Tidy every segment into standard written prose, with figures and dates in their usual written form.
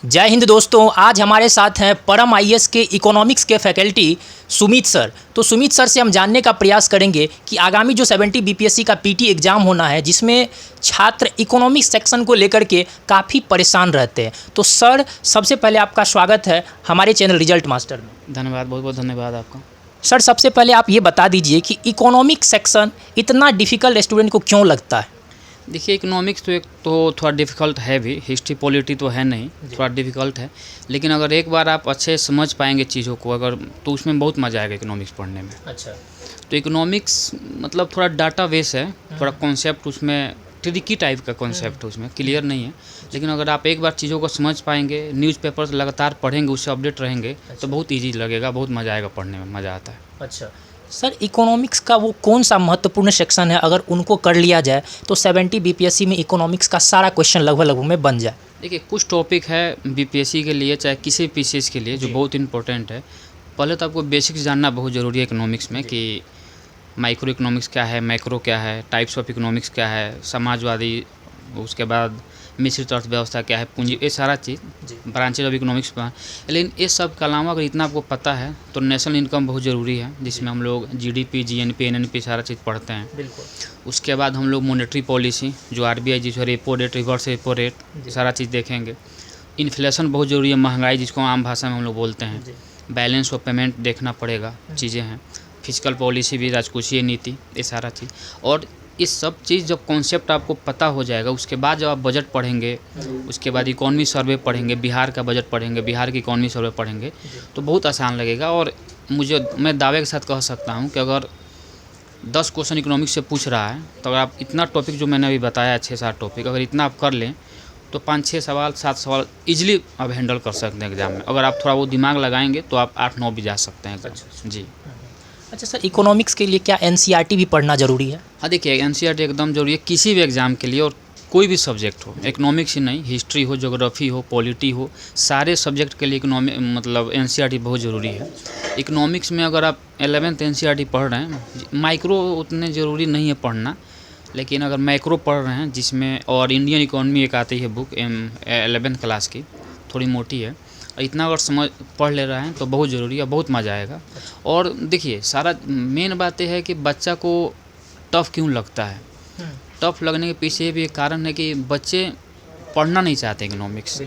जय हिंद दोस्तों, आज हमारे साथ हैं परम आईएएस के इकोनॉमिक्स के फैकल्टी सुमित सर। तो सुमित सर से हम जानने का प्रयास करेंगे कि आगामी जो 70 बीपीएससी का पीटी एग्ज़ाम होना है, जिसमें छात्र इकोनॉमिक्स सेक्शन को लेकर के काफ़ी परेशान रहते हैं। तो सर, सबसे पहले आपका स्वागत है हमारे चैनल रिजल्ट मास्टर में। धन्यवाद, बहुत बहुत धन्यवाद आपका। सर, सबसे पहले आप ये बता दीजिए कि इकोनॉमिक्स सेक्शन इतना डिफ़िकल्ट स्टूडेंट को क्यों लगता है? देखिए, इकोनॉमिक्स तो एक तो थोड़ा डिफ़िकल्ट है भी, हिस्ट्री पॉलिटी तो है नहीं, थोड़ा डिफ़िकल्ट है। लेकिन अगर एक बार आप अच्छे समझ पाएंगे चीज़ों को अगर, तो उसमें बहुत मज़ा आएगा इकोनॉमिक्स पढ़ने में। अच्छा। तो इकोनॉमिक्स मतलब थोड़ा डाटा बेस है, थोड़ा कॉन्सेप्ट उसमें ट्रिकी टाइप का कॉन्सेप्ट उसमें क्लियर नहीं है। लेकिन अगर आप एक बार चीज़ों को समझ पाएंगे, न्यूज़पेपर्स लगातार पढ़ेंगे, उससे अपडेट रहेंगे, तो बहुत ईजी लगेगा, बहुत मज़ा आएगा पढ़ने में, मज़ा आता है। अच्छा सर, इकोनॉमिक्स का वो कौन सा महत्वपूर्ण सेक्शन है, अगर उनको कर लिया जाए तो 70 बीपीएससी में इकोनॉमिक्स का सारा क्वेश्चन लगभग में बन जाए? देखिए, कुछ टॉपिक है बीपीएससी के लिए, चाहे किसी पीसीएस के लिए, जो बहुत इंपॉर्टेंट है। पहले तो आपको बेसिक्स जानना बहुत ज़रूरी है इकोनॉमिक्स में, कि माइक्रो इकोनॉमिक्स क्या है, मैक्रो क्या है, टाइप्स ऑफ इकोनॉमिक्स क्या है, समाजवादी, उसके बाद मिश्रित अर्थव्यवस्था क्या है, पूंजी, ये सारा चीज़ ब्रांचेज ऑफ इकोनॉमिक्स पर। लेकिन इस सब के अलावा अगर इतना आपको पता है तो नेशनल इनकम बहुत ज़रूरी है, जिसमें हम लोग जीडीपी, जीएनपी, एनएनपी सारा चीज़ पढ़ते हैं। बिल्कुल। उसके बाद हम लोग मॉनेटरी पॉलिसी, जो आरबीआई जिसको repo rate, reverse repo rate, सारा चीज़ देखेंगे। इन्फ्लेशन बहुत ज़रूरी है, महंगाई जिसको आम भाषा में हम लोग बोलते हैं। बैलेंस ऑफ पेमेंट देखना पड़ेगा, चीज़ें हैं। फिजिकल पॉलिसी भी, राजकोषीय नीति, ये सारा चीज़। और इस सब चीज़ जब कॉन्सेप्ट आपको पता हो जाएगा, उसके बाद जब आप बजट पढ़ेंगे, उसके बाद इकॉनमी सर्वे पढ़ेंगे, बिहार का बजट पढ़ेंगे, बिहार की इकॉनमी सर्वे पढ़ेंगे, तो बहुत आसान लगेगा। और मैं दावे के साथ कह सकता हूँ कि अगर 10 क्वेश्चन इकोनॉमिक्स से पूछ रहा है, तो अगर आप इतना टॉपिक जो मैंने अभी बताया 6-7 टॉपिक, अगर इतना आप कर लें तो 5-6 सवाल, 7 सवाल ईजिली आप हैंडल कर सकते हैं एग्ज़ाम में। अगर आप थोड़ा वो दिमाग लगाएंगे तो आप 8-9 भी जा सकते हैं एग्जाम। जी। अच्छा सर, इकोनॉमिक्स के लिए क्या एनसीईआरटी भी पढ़ना ज़रूरी है? हाँ, देखिए, एनसीईआरटी एकदम जरूरी है किसी भी एग्ज़ाम के लिए, और कोई भी सब्जेक्ट हो, इकोनॉमिक्स ही नहीं, हिस्ट्री हो, ज्योग्राफी हो, पॉलिटी हो, सारे सब्जेक्ट के लिए मतलब एनसीईआरटी बहुत ज़रूरी है। इकोनॉमिक्स में अगर आप 11th एनसीईआरटी पढ़ रहे हैं, माइक्रो उतने ज़रूरी नहीं है पढ़ना, लेकिन अगर मैक्रो पढ़ रहे हैं, जिसमें और इंडियन इकोनॉमी एक आती है बुक 11th क्लास की, थोड़ी मोटी है, इतना अगर समझ पढ़ ले रहे हैं तो बहुत ज़रूरी है, बहुत मज़ा आएगा। और देखिए, सारा मेन बात यह है कि बच्चा को टफ़ क्यों लगता है। टफ़ लगने के पीछे भी एक कारण है कि बच्चे पढ़ना नहीं चाहते इकोनॉमिक्स।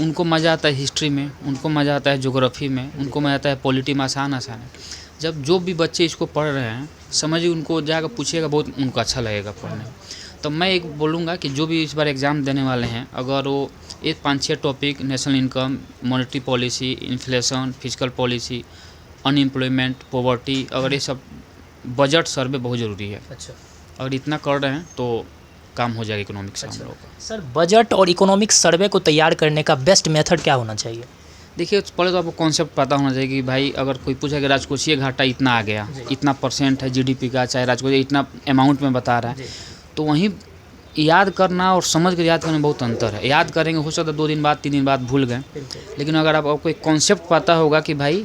उनको मज़ा आता है हिस्ट्री में, उनको मज़ा आता है ज्योग्राफी में, उनको मज़ा आता है पॉलिटी में, आसान है। जब जो भी बच्चे इसको पढ़ रहे हैं, समझिए, उनको जाकर पूछिएगा, बहुत उनको अच्छा लगेगा पढ़ने में। तो मैं एक बोलूँगा कि जो भी इस बार एग्ज़ाम देने वाले हैं, अगर वो ये 5-6 topic, national income, monetary policy, inflation, physical policy, unemployment, poverty, अगर ये सब, बजट सर्वे बहुत ज़रूरी है। अच्छा। अगर इतना कर रहे हैं तो काम हो जाएगा इकोनॉमिक्स का हम लोग का। सर, बजट और इकोनॉमिक्स सर्वे को तैयार करने का बेस्ट मेथड क्या होना चाहिए? देखिए, पहले तो आपको कॉन्सेप्ट पता होना चाहिए कि भाई, अगर कोई पूछे कि राजकोषीय घाटा इतना आ गया, इतना % है जीडीपी का, चाहे राजकोषीय इतना अमाउंट में बता रहा है, तो वहीं याद करना और समझ कर याद करने में बहुत अंतर है। याद करेंगे, हो सकता है 2 दिन बाद, 3 दिन बाद भूल गए। लेकिन अगर आपको एक कॉन्सेप्ट पता होगा कि भाई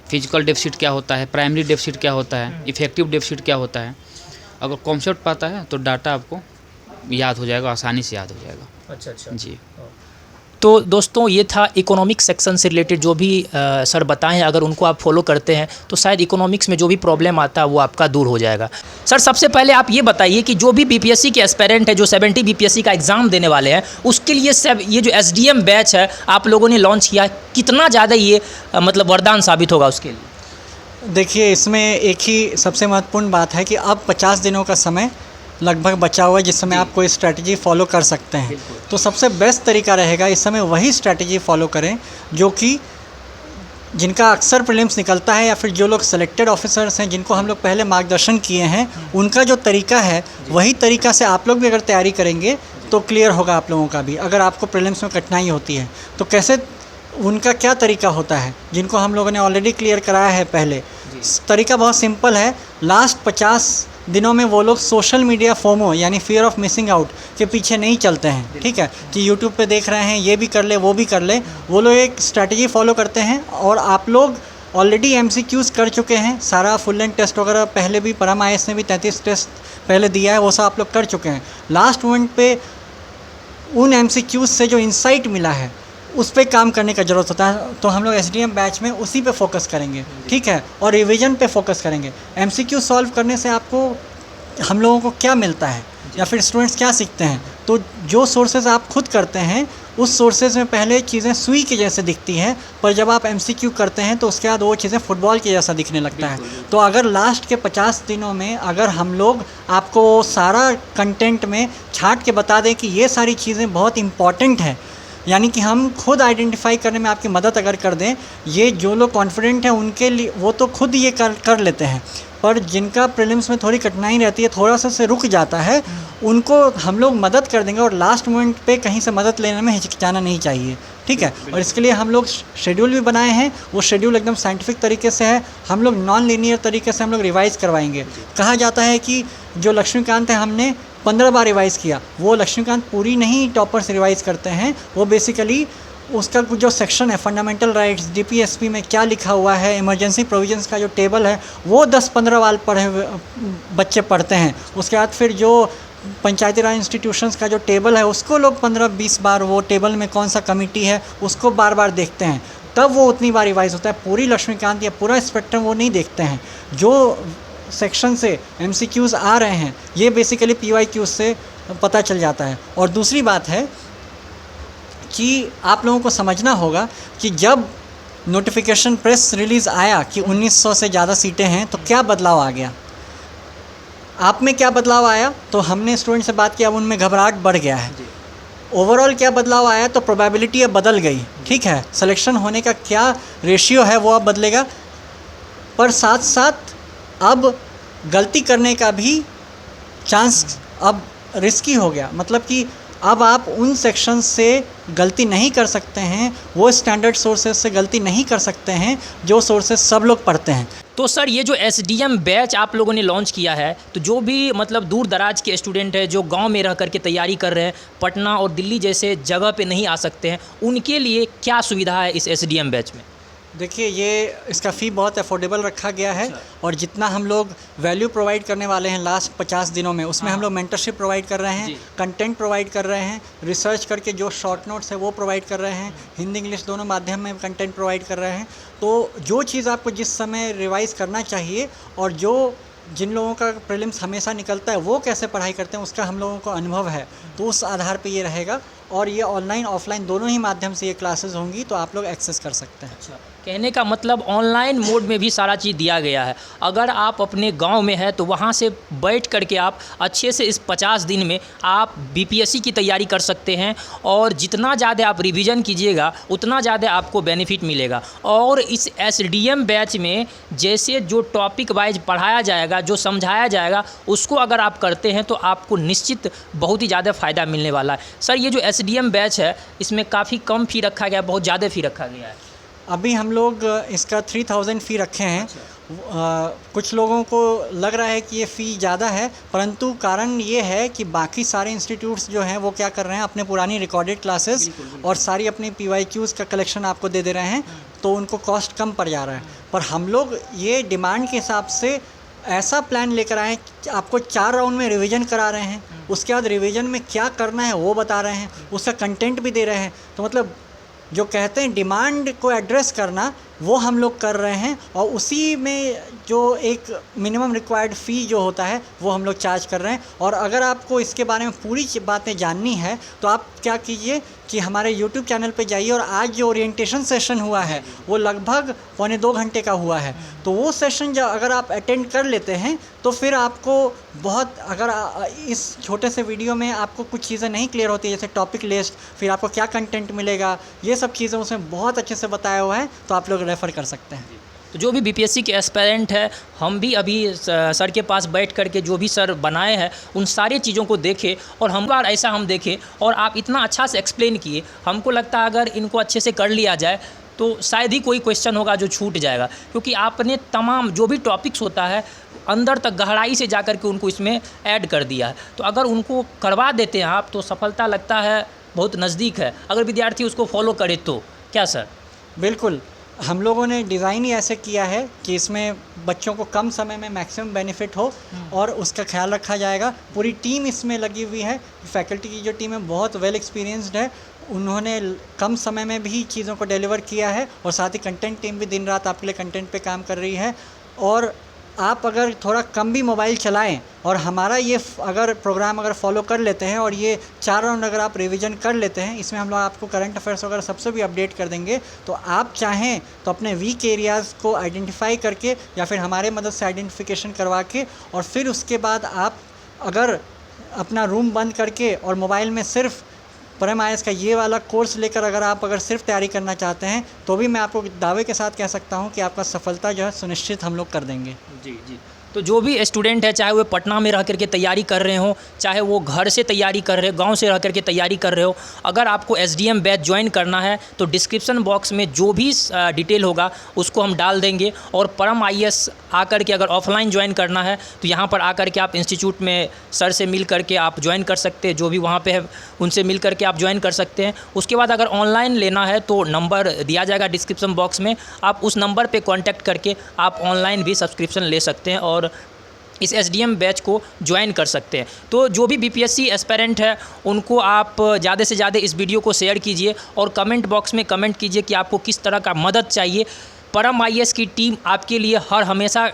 फिजिकल डेफिसिट क्या होता है, प्राइमरी डेफिसिट क्या होता है, इफेक्टिव डेफिसिट क्या होता है, अगर कॉन्सेप्ट पता है तो डाटा आपको याद हो जाएगा, आसानी से याद हो जाएगा। अच्छा। जी। तो दोस्तों, ये था इकोनॉमिक्स सेक्शन से रिलेटेड जो भी सर बताएं हैं, अगर उनको आप फॉलो करते हैं तो शायद इकोनॉमिक्स में जो भी प्रॉब्लम आता है वो आपका दूर हो जाएगा। सर, सबसे पहले आप ये बताइए कि जो भी बीपीएससी के एस्पिरेंट है, जो 70 बीपीएससी का एग्ज़ाम देने वाले हैं, उसके लिए सब ये जो एसडीएम बैच है आप लोगों ने लॉन्च किया, कितना ज़्यादा ये मतलब वरदान साबित होगा उसके लिए? देखिए, इसमें एक ही सबसे महत्वपूर्ण बात है कि अब 50 दिनों का समय लगभग बचा हुआ है, जिस समय आप कोई स्ट्रैटेजी फॉलो कर सकते हैं। तो सबसे बेस्ट तरीका रहेगा इस समय वही स्ट्रैटेजी फॉलो करें जो कि जिनका अक्सर प्रीलिम्स निकलता है, या फिर जो लोग सेलेक्टेड ऑफिसर्स हैं जिनको हम लोग पहले मार्गदर्शन किए हैं, उनका जो तरीका है वही तरीका से आप लोग भी अगर तैयारी करेंगे तो क्लियर होगा आप लोगों का भी। अगर आपको प्रीलिम्स में कठिनाई होती है तो कैसे, उनका क्या तरीका होता है, जिनको हम लोगों ने ऑलरेडी क्लियर कराया है पहले। तरीका बहुत सिंपल है। लास्ट 50 दिनों में वो लोग सोशल मीडिया फोमो, यानी फियर ऑफ मिसिंग आउट के पीछे नहीं चलते हैं। ठीक है, कि यूट्यूब पे देख रहे हैं, ये भी कर ले, वो भी कर ले, वो लोग एक स्ट्रैटेजी फॉलो करते हैं। और आप लोग ऑलरेडी एमसीक्यूज़ कर चुके हैं, सारा फुल लेंथ टेस्ट वगैरह पहले भी परम आईएएस ने भी 33 टेस्ट पहले दिया है, वो सब आप लोग कर चुके हैं। लास्ट मोमेंट पे उन MCQs से जो इंसाइट मिला है उस पे काम करने का ज़रूरत होता है। तो हम लोग SDM बैच में उसी पे फोकस करेंगे, ठीक है, और रिवीजन पे फोकस करेंगे। MCQ सॉल्व करने से आपको हम लोगों को क्या मिलता है या फिर स्टूडेंट्स क्या सीखते हैं, तो जो सोर्सेज आप खुद करते हैं उस सोर्सेज में पहले चीज़ें सुई के जैसे दिखती हैं, पर जब आप MCQ करते हैं तो उसके बाद वो चीज़ें फुटबॉल के जैसा दिखने लगता है। तो अगर लास्ट के 50 दिनों में अगर हम लोग आपको सारा कंटेंट में छांट के बता दें कि ये सारी चीज़ें बहुत इंपॉर्टेंट हैं, यानी कि हम खुद आइडेंटिफाई करने में आपकी मदद अगर कर दें, ये जो लोग कॉन्फिडेंट हैं उनके लिए वो तो खुद ये कर लेते हैं, पर जिनका प्रीलिम्स में थोड़ी कठिनाई रहती है, थोड़ा सा से रुक जाता है, उनको हम लोग मदद कर देंगे और लास्ट मोमेंट पे कहीं से मदद लेने में हिचकिचाना नहीं चाहिए, ठीक है। और इसके लिए हम लोग शेड्यूल भी बनाए हैं, वो शेड्यूल एकदम साइंटिफिक तरीके से है। हम लोग नॉन लीनियर तरीके से हम लोग रिवाइज़ करवाएंगे। कहा जाता है कि जो लक्ष्मीकांत है हमने 15 बार रिवाइज़ किया, वो लक्ष्मीकांत पूरी नहीं टॉपर्स रिवाइज़ करते हैं, वो बेसिकली उसका कुछ जो सेक्शन है फंडामेंटल राइट्स, DPSP में क्या लिखा हुआ है, इमरजेंसी प्रोविजंस का जो टेबल है वो 10-15 बार बच्चे पढ़ते हैं। उसके बाद फिर जो पंचायती राज इंस्टीट्यूशंस का जो टेबल है उसको लोग 15-20 बार, वो टेबल में कौन सा कमेटी है उसको बार बार देखते हैं, तब वो उतनी बार रिवाइज़ होता है। पूरी लक्ष्मीकांत या पूरा स्पेक्ट्रम वो नहीं देखते हैं। जो सेक्शन से MCQs आ रहे हैं ये बेसिकली PYQs से पता चल जाता है। और दूसरी बात है कि आप लोगों को समझना होगा कि जब नोटिफिकेशन प्रेस रिलीज़ आया कि 1900 से ज़्यादा सीटें हैं तो क्या बदलाव आ गया, आप में क्या बदलाव आया, तो हमने स्टूडेंट से बात किया, अब उनमें घबराहट बढ़ गया है। ओवरऑल क्या बदलाव आया, तो प्रोबेबिलिटी अब बदल गई, ठीक है, सिलेक्शन होने का क्या रेशियो है वो अब बदलेगा, पर साथ साथ अब गलती करने का भी चांस अब रिस्की हो गया। मतलब कि अब आप उन सेक्शन से गलती नहीं कर सकते हैं, वो स्टैंडर्ड सोर्सेज से गलती नहीं कर सकते हैं जो सोर्सेज सब लोग पढ़ते हैं। तो सर ये जो SDM बैच आप लोगों ने लॉन्च किया है, तो जो भी मतलब दूर दराज के स्टूडेंट हैं जो गांव में रह कर के तैयारी कर रहे हैं, पटना और दिल्ली जैसे जगह पे नहीं आ सकते हैं, उनके लिए क्या सुविधा है इस SDM बैच में? देखिए, ये इसका फ़ी बहुत अफोर्डेबल रखा गया है और जितना हम लोग वैल्यू प्रोवाइड करने वाले हैं लास्ट 50 दिनों में, उसमें हम लोग मेंटरशिप प्रोवाइड कर रहे हैं, कंटेंट प्रोवाइड कर रहे हैं, रिसर्च करके जो शॉर्ट नोट्स है वो प्रोवाइड कर रहे हैं, हिंदी इंग्लिश दोनों माध्यम में कंटेंट प्रोवाइड कर रहे हैं। तो जो चीज़ आपको जिस समय रिवाइज़ करना चाहिए और जो जिन लोगों का प्रीलिम्स हमेशा निकलता है वो कैसे पढ़ाई करते हैं उसका हम लोगों को अनुभव है, तो उस आधार पे ये रहेगा। और ये ऑनलाइन ऑफलाइन दोनों ही माध्यम से ये क्लासेस होंगी, तो आप लोग एक्सेस कर सकते हैं। अच्छा, कहने का मतलब ऑनलाइन मोड में भी सारा चीज़ दिया गया है। अगर आप अपने गांव में हैं तो वहां से बैठ करके आप अच्छे से इस 50 दिन में आप BPSC की तैयारी कर सकते हैं, और जितना ज़्यादा आप रिवीजन कीजिएगा उतना ज़्यादा आपको बेनिफिट मिलेगा। और इस SDM बैच में जैसे जो टॉपिक वाइज पढ़ाया जाएगा, जो समझाया जाएगा, उसको अगर आप करते हैं तो आपको निश्चित बहुत ही ज़्यादा फ़ायदा मिलने वाला है। सर ये जो SDM बैच है इसमें काफ़ी कम फ़ी रखा गया, बहुत ज़्यादा फ़ी रखा गया है। अभी हम लोग इसका 3000 फ़ी रखे हैं। कुछ लोगों को लग रहा है कि ये फ़ी ज़्यादा है, परंतु कारण ये है कि बाकी सारे इंस्टीट्यूट्स जो हैं वो क्या कर रहे हैं, अपने पुरानी रिकॉर्डेड क्लासेस और सारी अपनी PYQs का कलेक्शन आपको दे दे रहे हैं, तो उनको कॉस्ट कम पड़ जा रहा है। पर हम लोग ये डिमांड के हिसाब से ऐसा प्लान लेकर आए कि आपको 4 राउंड में रिवीजन करा रहे हैं, उसके बाद रिवीजन में क्या करना है वो बता रहे हैं, उसका कंटेंट भी दे रहे हैं। तो मतलब जो कहते हैं डिमांड को एड्रेस करना, वो हम लोग कर रहे हैं, और उसी में जो एक मिनिमम रिक्वायर्ड फ़ी जो होता है वो हम लोग चार्ज कर रहे हैं। और अगर आपको इसके बारे में पूरी बातें जाननी है तो आप क्या कीजिए कि हमारे YouTube चैनल पे जाइए, और आज जो ओरिएंटेशन सेशन हुआ है वो लगभग 1.25 घंटे का हुआ है। तो वो सेशन जब अगर आप अटेंड कर लेते हैं तो फिर आपको बहुत, अगर इस छोटे से वीडियो में आपको कुछ चीज़ें नहीं क्लियर होती, जैसे टॉपिक लिस्ट, फिर आपको क्या कंटेंट मिलेगा, ये सब चीज़ें उसमें बहुत अच्छे से बताया हुआ है, तो आप लोग रेफ़र कर सकते हैं। तो जो भी BPSC के एस्पायरेंट है, हम भी अभी सर के पास बैठ कर के जो भी सर बनाए हैं उन सारी चीज़ों को देखें, और हम बार ऐसा हम देखें, और आप इतना अच्छा से एक्सप्लेन किए, हमको लगता है अगर इनको अच्छे से कर लिया जाए तो शायद ही कोई क्वेश्चन होगा जो छूट जाएगा, क्योंकि आपने तमाम जो भी टॉपिक्स होता है अंदर तक गहराई से जा कर के उनको इसमें ऐड कर दिया है। तो अगर उनको करवा देते हैं आप तो सफलता लगता है बहुत नज़दीक है, अगर विद्यार्थी उसको फॉलो करे तो। क्या सर? बिल्कुल, हम लोगों ने डिज़ाइन ही ऐसे किया है कि इसमें बच्चों को कम समय में मैक्सिमम बेनिफिट हो और उसका ख्याल रखा जाएगा। पूरी टीम इसमें लगी हुई है, फैकल्टी की जो टीम है बहुत वेल एक्सपीरियंस्ड है, उन्होंने कम समय में भी चीज़ों को डिलीवर किया है और साथ ही कंटेंट टीम भी दिन रात आपके लिए कंटेंट पे काम कर रही है। और आप अगर थोड़ा कम भी मोबाइल चलाएं और हमारा ये अगर प्रोग्राम अगर फॉलो कर लेते हैं और ये 4 राउंड अगर आप रिवीजन कर लेते हैं, इसमें हम लोग आपको करंट अफेयर्स वगैरह सबसे भी अपडेट कर देंगे, तो आप चाहें तो अपने वीक एरियाज़ को आइडेंटिफाई करके या फिर हमारे मदद से आइडेंटिफिकेशन करवा के और फिर उसके बाद आप अगर अपना रूम बंद करके और मोबाइल में सिर्फ परम IAS का ये वाला कोर्स लेकर अगर सिर्फ तैयारी करना चाहते हैं तो भी मैं आपको दावे के साथ कह सकता हूं कि आपका सफलता जो है सुनिश्चित हम लोग कर देंगे। जी जी। तो जो भी स्टूडेंट है, चाहे वो पटना में रह करके तैयारी कर रहे हो, चाहे वो घर से तैयारी कर रहे हो, गांव से रह करके तैयारी कर रहे हो, अगर आपको SDM बैच ज्वाइन करना है तो डिस्क्रिप्शन बॉक्स में जो भी डिटेल होगा उसको हम डाल देंगे। और परम IAS आकर के अगर ऑफलाइन ज्वाइन करना है तो यहाँ पर आकर के आप इंस्टीट्यूट में सर से मिल करके आप ज्वाइन कर सकते हैं, जो भी वहाँ पे है उनसे मिल करके आप ज्वाइन कर सकते हैं। उसके बाद अगर ऑनलाइन लेना है तो नंबर दिया जाएगा डिस्क्रिप्शन बॉक्स में, आप उस नंबर पे कांटेक्ट करके आप ऑनलाइन भी सब्सक्रिप्शन ले सकते हैं और इस SDM बैच को ज्वाइन कर सकते हैं। तो जो भी BPSC एस्पिरेंट है उनको आप ज़्यादा से ज़्यादा इस वीडियो को शेयर कीजिए और कमेंट बॉक्स में कमेंट कीजिए कि आपको किस तरह का मदद चाहिए। परम IAS की टीम आपके लिए हर हमेशा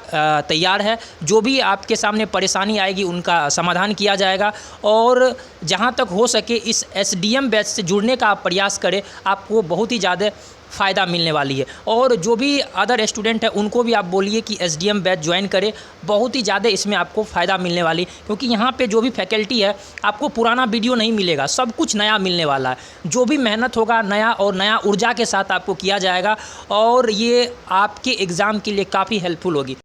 तैयार है। जो भी आपके सामने परेशानी आएगी उनका समाधान किया जाएगा और जहां तक हो सके इस SDM बैच से जुड़ने का आप प्रयास करें, आपको बहुत ही ज़्यादा फ़ायदा मिलने वाली है। और जो भी अदर स्टूडेंट है उनको भी आप बोलिए कि SDM बैच ज्वाइन करें, बहुत ही ज़्यादा इसमें आपको फ़ायदा मिलने वाली, क्योंकि यहाँ पे जो भी फैकल्टी है आपको पुराना वीडियो नहीं मिलेगा, सब कुछ नया मिलने वाला है। जो भी मेहनत होगा नया और नया ऊर्जा के साथ आपको किया जाएगा और ये आपके एग्ज़ाम के लिए काफ़ी हेल्पफुल होगी।